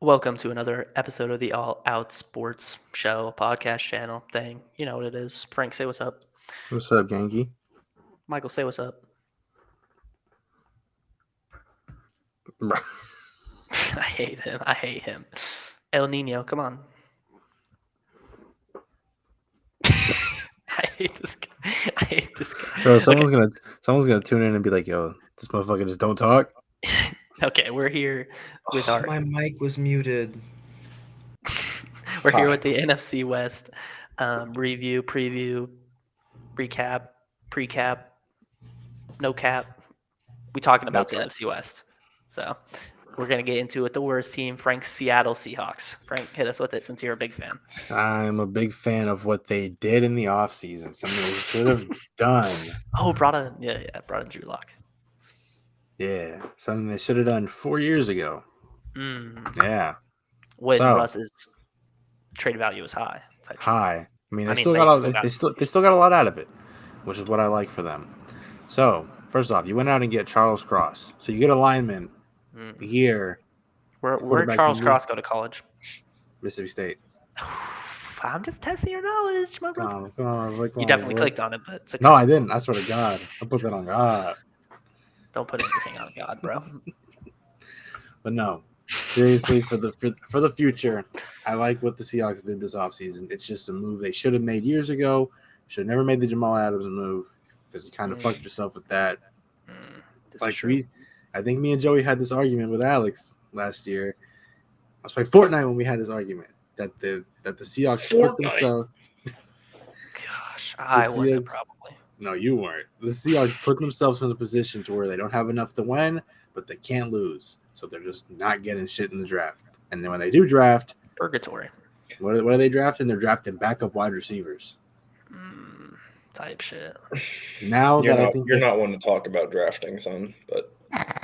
Welcome to another episode of the All Out Sports Show podcast channel thing. You know what it is. Frank, say what's up. What's up, Genki? Michael, say what's up. I hate him. I hate him. El Nino, come on. I hate this guy. I hate this guy. Bro, someone's gonna tune in and be like, "Yo, this motherfucker just don't talk." Okay, we're here with our. My mic was muted. We're here with the NFC West review, preview, recap, precap, no cap. We talking about the NFC West. So we're gonna get into it. The worst team, Frank's Seattle Seahawks. Frank, hit us with it since you're a big fan. I'm a big fan of what they did in the offseason. Something they should have done. Oh, brought in Drew Lock. Yeah, something they should have done 4 years ago. Yeah, when Russ's trade value was high. High. I mean, they still got a lot out of it, which is what I like for them. So first off, you went out and get Charles Cross. So you get a lineman here. Where Charles Cross go to college? Mississippi State. I'm just testing your knowledge, my brother. You definitely clicked on it, but it's okay. No, I didn't. I swear to God, I put that on God. Don't put anything on God, bro. But no, seriously, for the future, I like what the Seahawks did this offseason. It's just a move they should have made years ago. Should have never made the Jamal Adams move because you kind of fucked yourself with that. I think me and Joey had this argument with Alex last year. I was playing Fortnite when we had this argument that the Seahawks put themselves. Gosh, I wasn't probably. No, you weren't. The Seahawks put themselves in a position to where they don't have enough to win, but they can't lose. So they're just not getting shit in the draft. And then when they do draft, purgatory. What are they drafting? They're drafting backup wide receivers. Type shit. Now I think you're not one to talk about drafting, son. But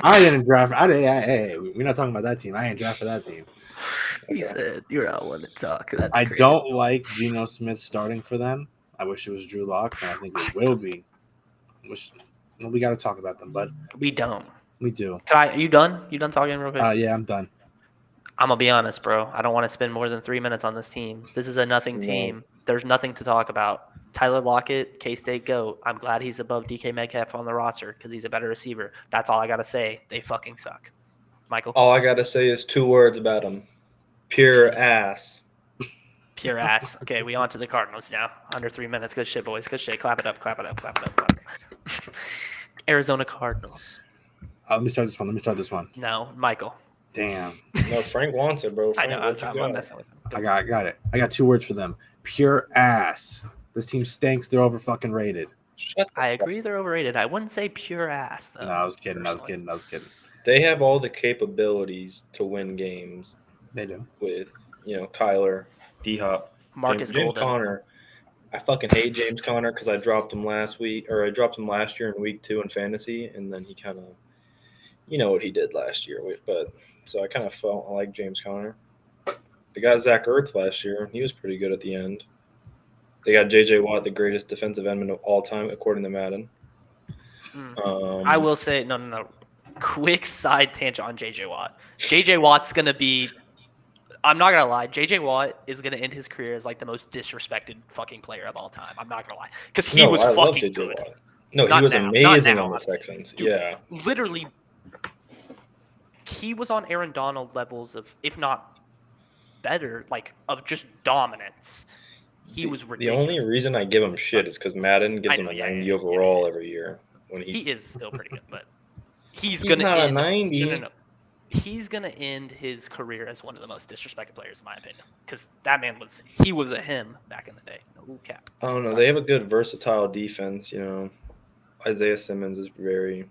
I didn't draft. Hey, we're not talking about that team. I ain't draft for that team. He said you're not one to talk. I don't like Geno Smith starting for them. I wish it was Drew Lock, and I think it will be. We got to talk about them, bud. We don't. We do. You done? You done talking real quick? Yeah, I'm done. I'm going to be honest, bro. I don't want to spend more than 3 minutes on this team. This is a nothing team. There's nothing to talk about. Tyler Lockett, K-State GOAT. I'm glad he's above DK Metcalf on the roster because he's a better receiver. That's all I got to say. They fucking suck. Michael? All I got to say is 2 words about him. Pure ass. Pure ass. Okay, we on to the Cardinals now. Under 3 minutes. Good shit, boys. Good shit. Clap it up, clap it up, clap it up, clap it up. Arizona Cardinals. Let me start this one. No, Michael. Damn. No, Frank wants it, bro. Frank, I know. I'm messing with him. I got it. I got 2 words for them. Pure ass. This team stinks. They're over fucking rated. I agree they're overrated. I wouldn't say pure ass, though. No, I was kidding. They have all the capabilities to win games. They do. With, Kyler, D-Hop, James Golden. Conner. I fucking hate James Conner because I dropped him last year in week 2 in fantasy, and then he kind of, what he did last year. But so I kind of felt like James Conner. They got Zach Ertz last year. He was pretty good at the end. They got J.J. Watt, the greatest defensive endman of all time, according to Madden. I will say, no. Quick side tangent on J.J. Watt. J.J. Watt's going to be – I'm not going to lie. J.J. Watt is going to end his career as, like, the most disrespected fucking player of all time. I'm not going to lie. Because he was fucking good. Watt. No, he was amazing on the Texans. Dude, yeah. Literally, he was on Aaron Donald levels of, if not better, like, of just dominance. He was ridiculous. The only reason I give him shit is because Madden gives him a 90 overall every year. When he is still pretty good, but he's gonna not end, a 90. No. He's gonna end his career as one of the most disrespected players, in my opinion, because that man was a him back in the day. No cap. I don't know. They have a good versatile defense. Isaiah Simmons is very,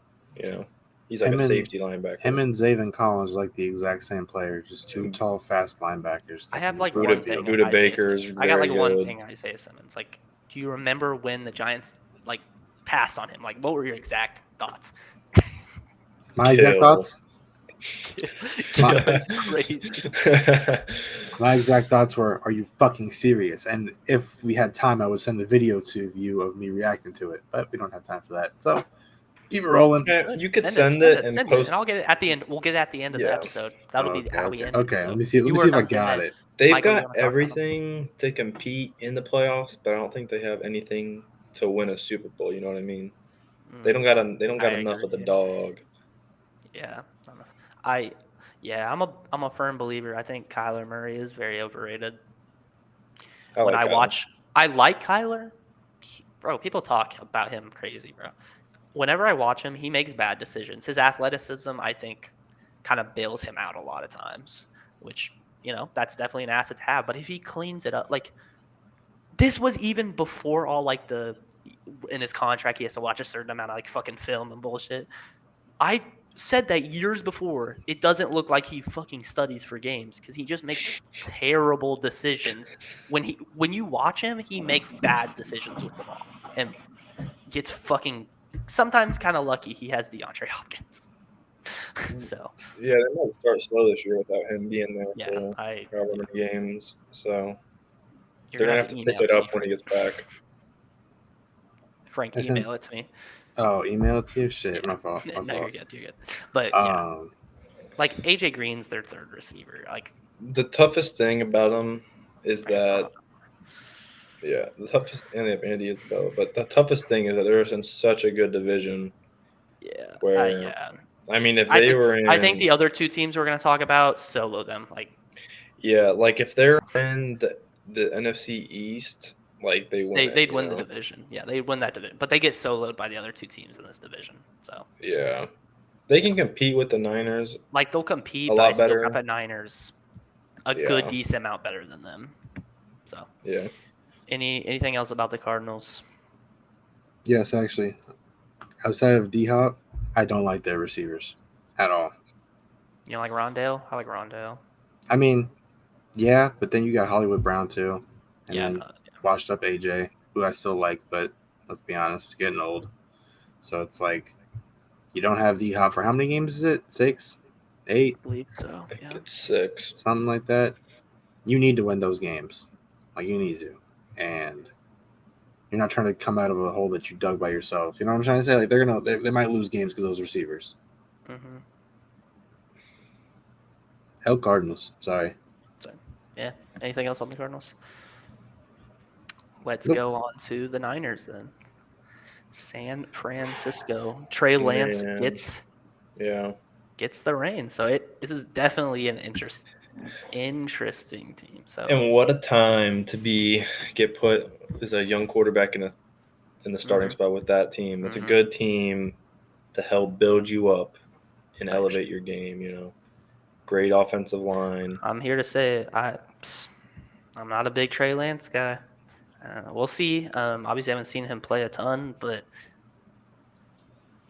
he's like a safety linebacker. Him and Zaven Collins are like the exact same player, just 2 tall, fast linebackers. I have like one thing. Buda Baker's I got like one thing. Isaiah Simmons. Like, do you remember when the Giants like passed on him? Like, what were your exact thoughts? My exact thoughts? That's crazy. My exact thoughts were, are you fucking serious? And if we had time, I would send the video to you of me reacting to it. But we don't have time for that. So Keep it rolling. Yeah, you could Send send it and send post. and I'll get it at the end. We'll get it at the end of the Yeah. episode. That'll be how we end it. Okay. So Let me see. Let you me see work if I on some got head. it. They've Michael, you got wanna talk about them? everything to compete in the playoffs, but I don't think they have anything to win a Super Bowl. You know what I mean? They don't got I enough agree. of the dog. Yeah, I'm a firm believer. I think Kyler Murray is very overrated. I When like Kyler. I like Kyler, bro. People talk about him crazy, bro. Whenever I watch him, he makes bad decisions. His athleticism, I think, kind of bails him out a lot of times, which that's definitely an asset to have. But if he cleans it up, like this was even before all like the in his contract, he has to watch a certain amount of like fucking film and bullshit. I said that years before. It doesn't look like he fucking studies for games because he just makes terrible decisions. When you watch him, he makes bad decisions with the ball and gets fucking sometimes kind of lucky. He has DeAndre Hopkins. So Yeah, they might start slow this year without him being there yeah, for however many games. So you're they're gonna gonna have have to to pick email it it to up me, when he Frank. gets back. Frank, I sent- email it to me. Oh, email it to you. Shit, Yeah. my fault. My No, fault. you're good. You're good. But yeah, Um, like AJ Green's their third receiver. Like The toughest thing about him is Frank's that not- the toughest and they have Andy Isabella, but the toughest thing is that they're in such a good division yeah, where yeah. I mean if they were in I think the other two teams we're gonna talk about solo them. Like like if they're in the NFC East, like they win they'd you win the know? division. Yeah, they'd win that division. But they get soloed by the other two teams in this division. So Yeah. They can compete with the Niners like they'll a compete, but I lot still better. got the Niners a Yeah. good decent amount better than them. So Yeah. anything else about the Cardinals? yes, actually, outside of D Hop, I don't like their receivers at all. You know, like Rondale? I like Rondale. I mean, yeah, but then you got Hollywood Brown too, and Yeah, then washed up AJ, who I still like, but let's be honest, getting old. So it's like you don't have D Hop for how many games is it? 6, 8, I believe so. I think Yeah. it's 6. something like that. You need to win those games, like you need to, and you're not trying to come out of a hole that you dug by yourself. You know what I'm trying to say? Like they might lose games because those receivers. Mm-hmm. Hell Cardinals. Sorry. So yeah. Anything else on the Cardinals? Let's Nope. go on to the Niners then. San Francisco. Trey Lance Man. gets Yeah. the reign. So this is definitely an interesting team. So And what a time to get put as a young quarterback in the starting spot with that team. It's a good team to help build you up and elevate your game, you know. Great offensive line. I'm here to say it. I'm not a big Trey Lance guy. We'll see. Obviously, I haven't seen him play a ton, but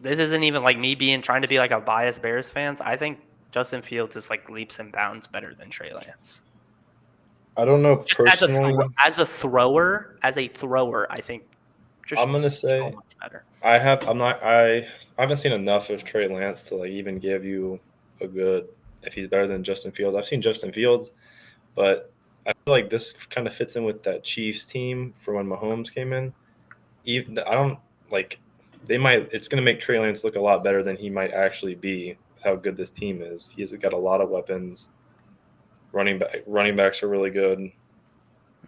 this isn't even like me trying to be like a biased Bears fan. I think Justin Fields is like leaps and bounds better than Trey Lance. I don't know Just personally. as a thrower, I think. I'm gonna say so much better. I haven't seen enough of Trey Lance to like even give you a good if he's better than Justin Fields. I've seen Justin Fields, but I feel like this kind of fits in with that Chiefs team for when Mahomes came in. Even I don't like it's going to make Trey Lance look a lot better than he might actually be with how good this team is. He's got a lot of weapons. Running backs are really good,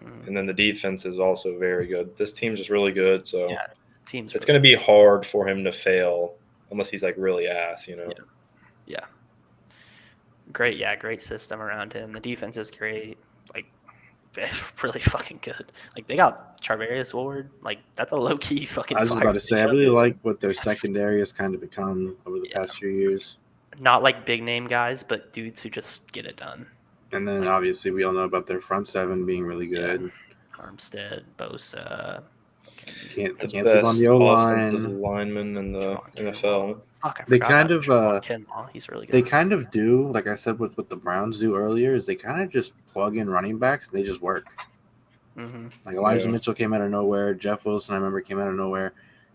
and then the defense is also very good. This team's just really good, so Yeah, it's going to be hard for him to fail unless he's like really ass, you know. Yeah. Great system around him. The defense is great. Like really fucking good. Like they got Charvarius Ward. Like that's a low key fucking. I was just about to say, I really like what their secondary has kind of become over the past few years. Not like big name guys, but dudes who just get it done. And then obviously we all know about their front seven being really good. Yeah. Armstead, Bosa. Can't The sleep best on the O offensive line. lineman in the NFL. Fuck, They kind of Kinlaw. He's really good. They kind of do, like I said, what the Browns do earlier is they kind of just plug in running backs and they just work. Mm-hmm. Like Elijah Mitchell came out of nowhere. Jeff Wilson, I remember, came out of nowhere,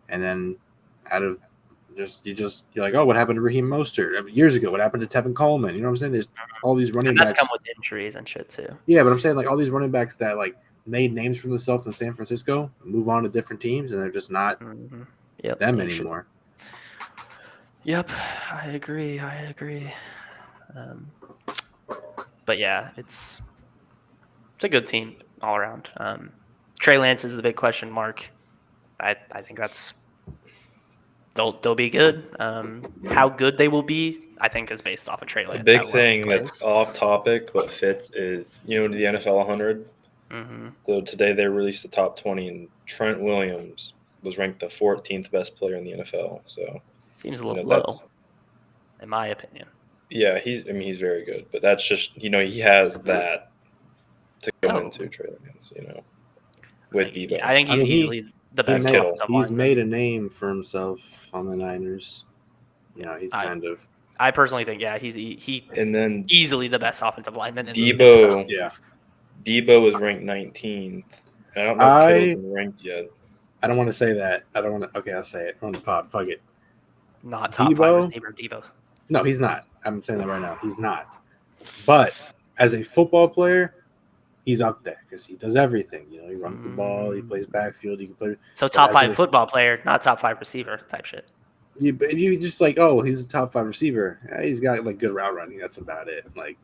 and then out of you're like, oh, what happened to Raheem Mostert? I mean, years ago? What happened to Tevin Coleman? You know what I'm saying? There's all these running and that's backs. come with injuries and shit too. Yeah, but I'm saying like all these running backs that like made names for themselves in San Francisco move on to different teams, and they're just not them anymore. Yep, I agree. But yeah, it's a good team all around. Trey Lance is the big question mark. I think they'll be good. How good they will be, I think, is based off of Trey A Lance. big How well he thing that's plays. off topic but fits is the NFL 100. Mm-hmm. So today they released the top 20, and Trent Williams was ranked the 14th best player in the NFL. So Seems a little that's low, in my opinion. yeah, he's very good, but that's just he has that to go Oh, into Trey Lance, with Debo. I think I he's mean, easily the he best made offensive he's lineman. made a name for himself on the Niners. He's kind of I personally think, yeah, he And then easily the best offensive lineman in the NFL. Debo, yeah. Debo was ranked 19th. I don't know if Kittle's been ranked yet. I don't want to say that. I don't want to. Okay, I'll say it on the pod. Fuck it. Not top 5 Debo? receiver, Debo. No, he's not. I'm saying that right now. He's not. But as a football player, he's up there because he does everything. He runs the ball, he plays backfield, he can play. So top 5 football player, not top 5 receiver type shit. If you just like, oh, he's a top 5 receiver. He's got like good route running. That's about it. Like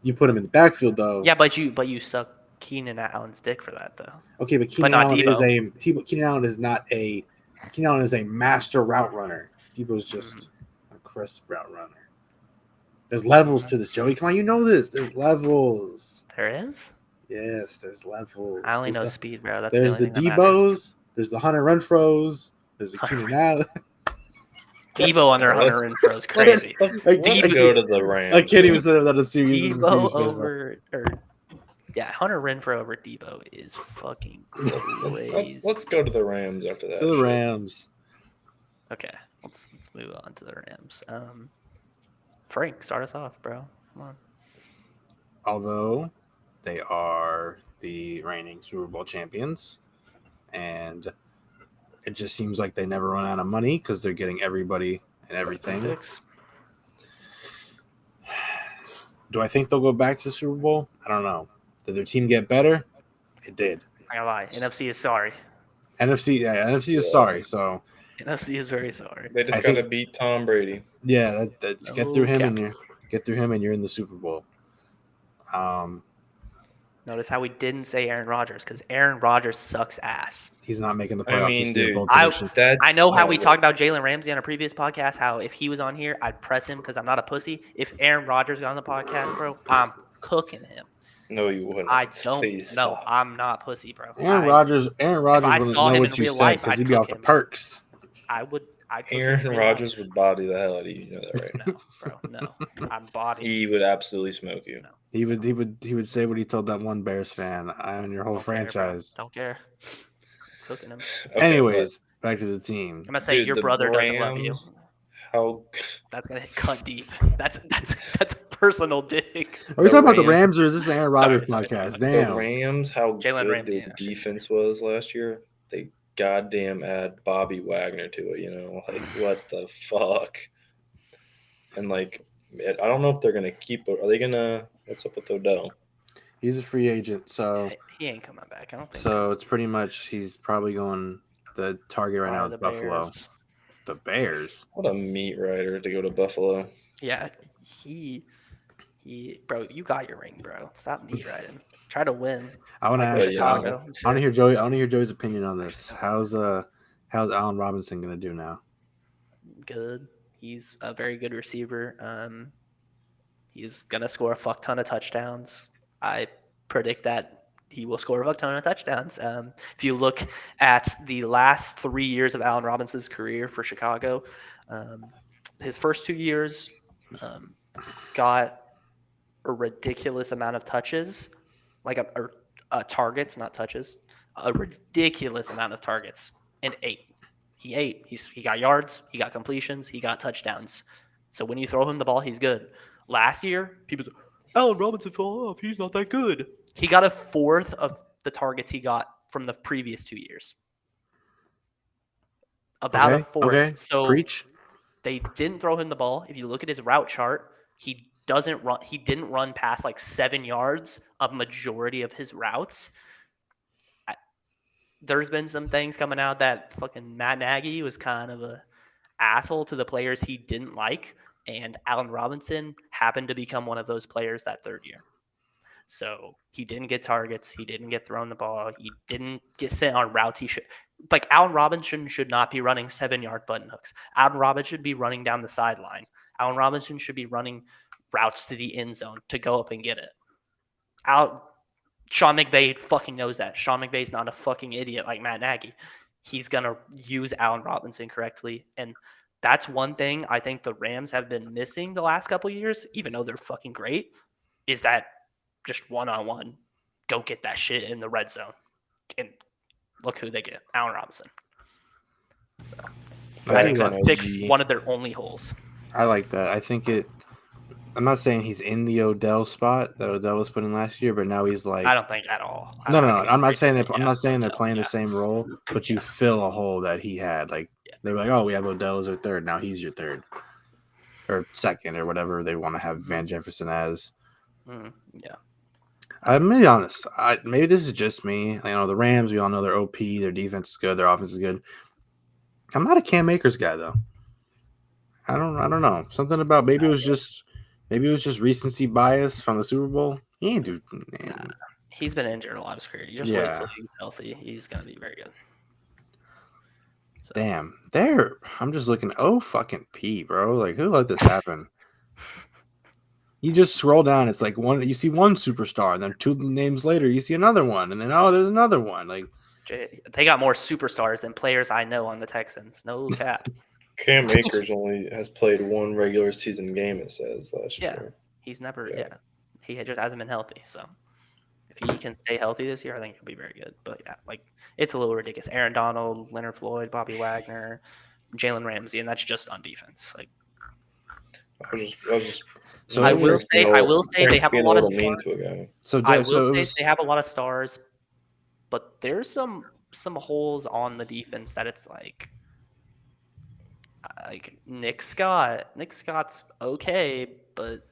you put him in the backfield though. Yeah, but you suck Keenan Allen's dick for that though. Okay, but Keenan not Allen Debo. Keenan Allen is not a Keenan Allen is a master route runner. Debo's just a crisp route runner. There's levels to this, Joey. Come on, you know this. There's levels. There is? Yes, there's levels. I only know speed, bro. That's There's the the only thing that matters. Debos. There's the Hunter Renfros. There's the Keenan Allen. Debo under Hunter Renfro is crazy. Let's go to the Rams. I can't even say that a serious. Debo over Hunter Renfro over Debo is fucking crazy. Let's go to the Rams after that. To the Rams. Okay, let's move on to the Rams. Frank, start us off, bro. Come on. Although they are the reigning Super Bowl champions, and it just seems like they never run out of money because they're getting everybody and everything. Do I think they'll go back to the Super Bowl? I don't know. Did their team get better? It did. I gotta lie. NFC is sorry. NFC is sorry. So NFC is very sorry. They just got to beat Tom Brady. Yeah, get through him and you're in the Super Bowl. Notice how we didn't say Aaron Rodgers because Aaron Rodgers sucks ass. He's not making the playoffs. Dude, I know how we talked about Jalen Ramsey on a previous podcast, how if he was on here, I'd press him because I'm not a pussy. If Aaron Rodgers got on the podcast, bro, I'm cooking him. No, you wouldn't. I don't. No, I'm not pussy, bro. Aaron Rodgers if I wouldn't saw know him what in you real said life, because I'd he'd be cook off the him. perks. I'd cook him Aaron in real Rodgers life. would body the hell out of you. You know that, right? No, bro, no. I'm body. He would absolutely smoke you. No. He would say what he told that one Bears fan. I own your whole franchise. Don't care. Cooking him. Okay, anyways, back to the team. I'm gonna say your brother doesn't love you. How? That's gonna cut deep. That's a personal dig. Are we talking about the Rams or is this an Aaron Rodgers podcast? Damn. The Rams, how Jalen good Ramsey, their defense was last year. They goddamn add Bobby Wagner to it. Like what the fuck? And like, I don't know if they're gonna keep. Are they gonna? What's up with Odell? He's a free agent, so he ain't coming back. I don't think. So it's pretty much he's probably going. The target right now is Buffalo. Bears. The Bears. What a meat rider to go to Buffalo. Yeah, bro, you got your ring, bro. Stop meat riding. Try to win. I want to ask Chicago. I want to hear Joey. I want to hear Joey's opinion on this. How's Allen Robinson gonna do now? Good. He's a very good receiver. He's gonna score a fuck ton of touchdowns. I predict that he will score a fuck ton of touchdowns. If you look at the last 3 years of Allen Robinson's career for Chicago, his first 2 years got a ridiculous amount of touches, like targets, not touches, a ridiculous amount of targets, and He ate. He got yards, he got completions, he got touchdowns. So when you throw him the ball, he's good. Last year, people said, Allen Robinson fell off. He's not that good. He got a fourth of the targets he got from the previous 2 years. About a fourth. Okay. So Preach. They didn't throw him the ball. If you look at his route chart, he didn't run past like 7 yards a majority of his routes. There's been some things coming out that fucking Matt Nagy was kind of a asshole to the players he didn't like, and Allen Robinson happened to become one of those players that third year. So he didn't get targets. He didn't get thrown the ball. He didn't get sent on routes. He should, like, Allen Robinson should not be running 7-yard button hooks. Allen Robinson should be running down the sideline. Allen Robinson should be running routes to the end zone to go up and get it. Sean McVay fucking knows that. Sean McVay's not a fucking idiot like Matt Nagy. He's going to use Allen Robinson correctly. And that's one thing I think the Rams have been missing the last couple of years, even though they're fucking great, is that just one-on-one, go get that shit in the red zone. And look who they get, Allen Robinson. So I think that fix one of their only holes. I like that. I think I'm not saying he's in the Odell spot that Odell was put in last year, but now he's like. I don't think at all. No. I'm not saying that. I'm not saying they're playing the same role, but you fill a hole that he had. Like they were like, oh, we have Odell as our third. Now he's your third or second or whatever they want to have Van Jefferson as. Yeah. I'm gonna be honest. Maybe this is just me. You know, the Rams. We all know they're OP. Their defense is good. Their offense is good. I'm not a Cam Akers guy though. I don't know. Something about maybe it was just recency bias from the Super Bowl. He ain't do. He's been injured a lot of his career. You just wait till he's healthy. He's gonna be very good. So. Damn, I'm just looking. Oh fucking P, bro! Like who let this happen? You just scroll down. It's like you see one superstar, and then 2 names later, you see another one, and then there's another one. Like they got more superstars than players I know on the Texans. No cap. Cam Akers only has played 1 regular season game. It says last year. He's never. Yeah, he just hasn't been healthy. So if he can stay healthy this year, I think he'll be very good. But yeah, like it's a little ridiculous. Aaron Donald, Leonard Floyd, Bobby Wagner, Jalen Ramsey, and that's just on defense. Like I will say they have a lot of stars. They have a lot of stars, but there's some holes on the defense that it's like Nick Scott. Nick Scott's okay, but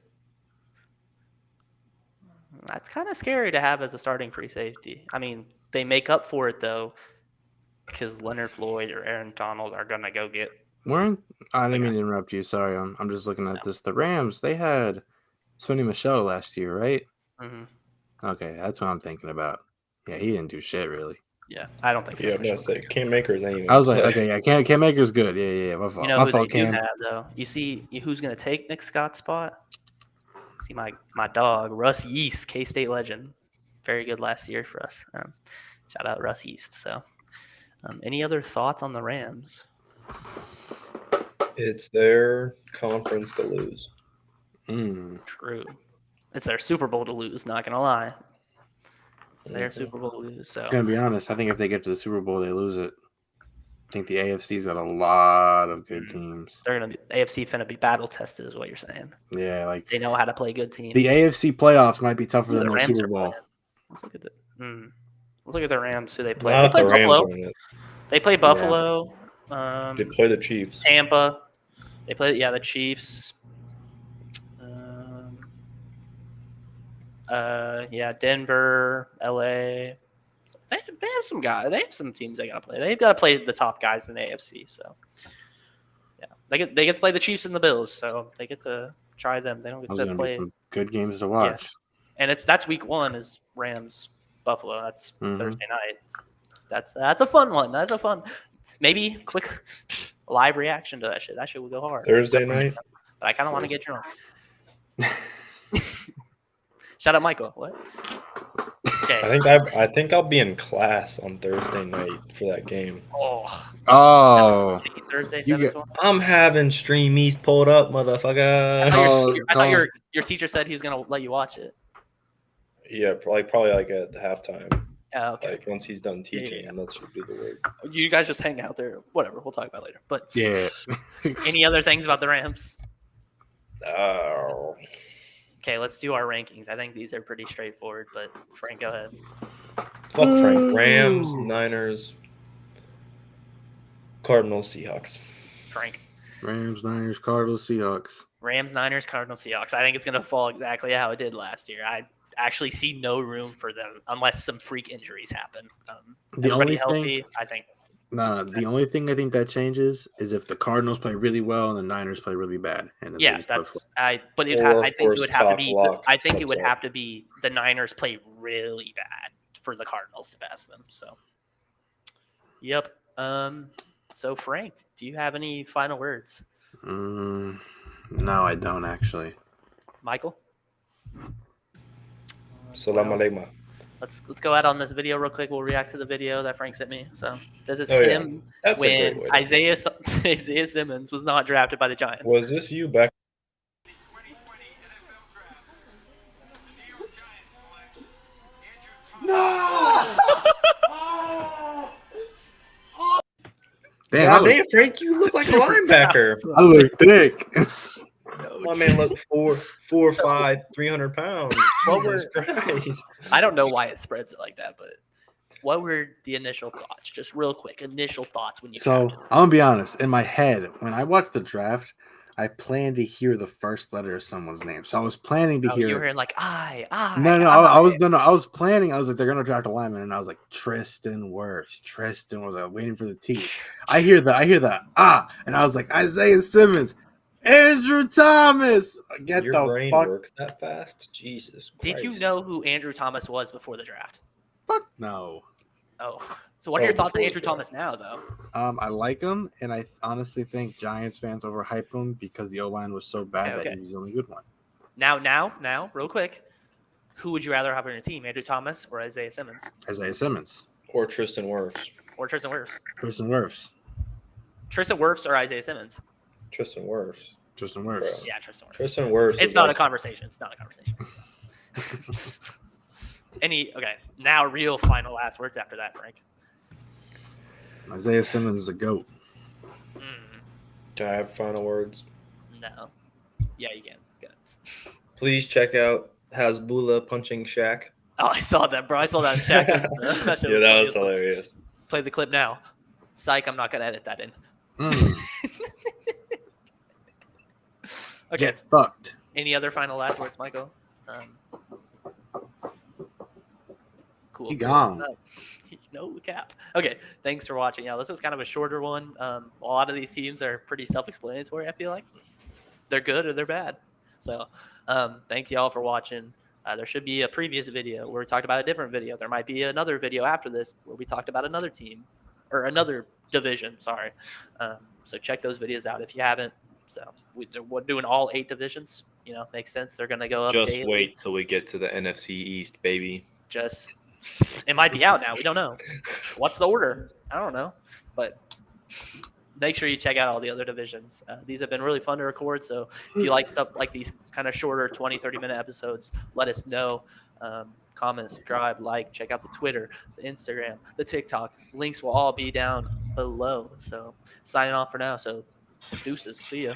that's kind of scary to have as a starting free safety. I mean, they make up for it though, because Leonard Floyd or Aaron Donald are gonna go get. I didn't mean to interrupt you. Sorry, I'm just looking at this. The Rams, they had Sonny Michel last year, right? Mm-hmm. Okay, that's what I'm thinking about. Yeah, he didn't do shit really. Yeah, I don't think so. Yeah, I say Cam Akers ain't even. I was like, okay, yeah, Cam Akers good. Yeah, my fault. You know my who fault, they Cam. do have though? You see who's gonna take Nick Scott's spot? See my dog, Russ Yeast, K-State legend. Very good last year for us. Shout out Russ Yeast. So, any other thoughts on the Rams? It's their conference to lose. True. It's their Super Bowl to lose, not going to lie. It's their Super Bowl to lose. So. I'm going to be honest. I think if they get to the Super Bowl, they lose it. I think the AFC's got a lot of good teams. They're going to be AFC finna be battle tested, is what you're saying. Yeah, like they know how to play good teams. The AFC playoffs might be tougher than the Super Bowl. Let's look at the Rams. Who they play? Not they play Buffalo. They play Buffalo. They play the Chiefs. Tampa. They play the Chiefs. Denver, LA. They have some guys. They have some teams they got to play. They've got to play the top guys in the AFC. So, yeah, they get to play the Chiefs and the Bills. So they get to try them. They don't get to play some good games to watch. Yeah. And that's week 1 is Rams Buffalo. That's Thursday night. That's a fun one. That's a fun. Maybe quick live reaction to that shit. That shit will go hard. Thursday night. But I kind of want to get drunk. Shout out Michael. What? Okay. I think I'll be in class on Thursday night for that game. Oh. Thursday 7:20. I'm having Stream East pulled up, motherfucker. I thought your teacher said he was gonna let you watch it. Yeah, probably like at the halftime. Oh, okay. Like once he's done teaching, and that should be the work. You guys just hang out there. Whatever. We'll talk about it later. But yeah. Any other things about the Rams? Oh. Okay, let's do our rankings. I think these are pretty straightforward. But Frank, go ahead. Fuck Frank. Rams, Niners, Cardinals, Seahawks. Frank. Rams, Niners, Cardinals, Seahawks. Rams, Niners, Cardinals, Seahawks. I think it's gonna fall exactly how it did last year. I actually see no room for them unless some freak injuries happen. The only healthy, thing, I think No, the only thing I think that changes is if the Cardinals play really well and the Niners play really bad, and then they Yeah, just play that's but Or, I of think it course, would have to Cock be. Lock I think it would steps up. have to be the Niners play really bad for the Cardinals to pass them. So, yep. So Frank, do you have any final words? No, I don't actually. Michael? Salam Well, alaikum. let's go out on this video real quick. We'll react to the video that Frank sent me. So this is Oh, yeah. him That's a great when way to- Isaiah Simmons was not drafted by the Giants. Was this you back? Damn, God damn, Frank, you look like a linebacker. I look thick. My man looked 4'5", 300 pounds. What Jesus were- Christ. I don't know why it spreads it like that, but what were the initial thoughts? Just real quick, initial thoughts when you So drafted him. I'm gonna be honest. In my head, when I watched the draft, I planned to hear the first letter of someone's name. So I was planning to Oh, you hear. were hearing like I. I was I was planning. I was like, they're gonna draft a lineman, and I was like, Tristan Wirfs. Tristan was waiting for the T. I hear the and I was like, Isaiah Simmons, Andrew Thomas. Get Your the brain fuck. works that fast? Jesus Christ. Did you know who Andrew Thomas was before the draft? Fuck no. Oh, so what are your thoughts on before Andrew the Thomas now, though? I like him, and I honestly think Giants fans overhype him because the O line was so bad Okay. that he was the only good one. Now, real quick, who would you rather have on your team, Andrew Thomas or Isaiah Simmons Isaiah Simmons, Or Tristan Wirfs. or Tristan Wirfs? Tristan Wirfs, Tristan Wirfs or Isaiah Simmons? Tristan Wirfs. Tristan Wirfs. Yeah, Tristan Wirfs. Tristan Wirfs. It's is not a like- conversation. It's not a conversation. Now real final last words after that, Frank. Isaiah Simmons is a goat. Mm, Can I have final words? no. Yeah, you can. Good. Please check out Hasbullah Punching Shack. Oh, I saw that, bro. I saw that. Shaq said that shit Yeah, that funny was as fuck. hilarious. Play the clip now. Psych, I'm not gonna edit that in. Mm, Okay. Get fucked. Any other final last words, Michael? Cool. He gone. No cap. Okay, thanks for watching. Yeah, this is kind of a shorter one. A lot of these teams are pretty self-explanatory. I feel like they're good or they're bad. So, thank you all for watching. There should be a previous video where we talked about a different video. There might be another video after this where we talked about another team or another division. Sorry. So check those videos out if you haven't. So we're doing all 8 divisions. You know, makes sense. They're gonna go up. Just daily. wait till we get to the NFC East, baby. It might be out now. We don't know. What's the order? I don't know. But make sure you check out all the other divisions. These have been really fun to record. So if you like stuff like these kind of shorter 20, 30-minute episodes, let us know. Comment, subscribe, like, check out the Twitter, the Instagram, the TikTok. Links will all be down below. So signing off for now. So deuces. See ya.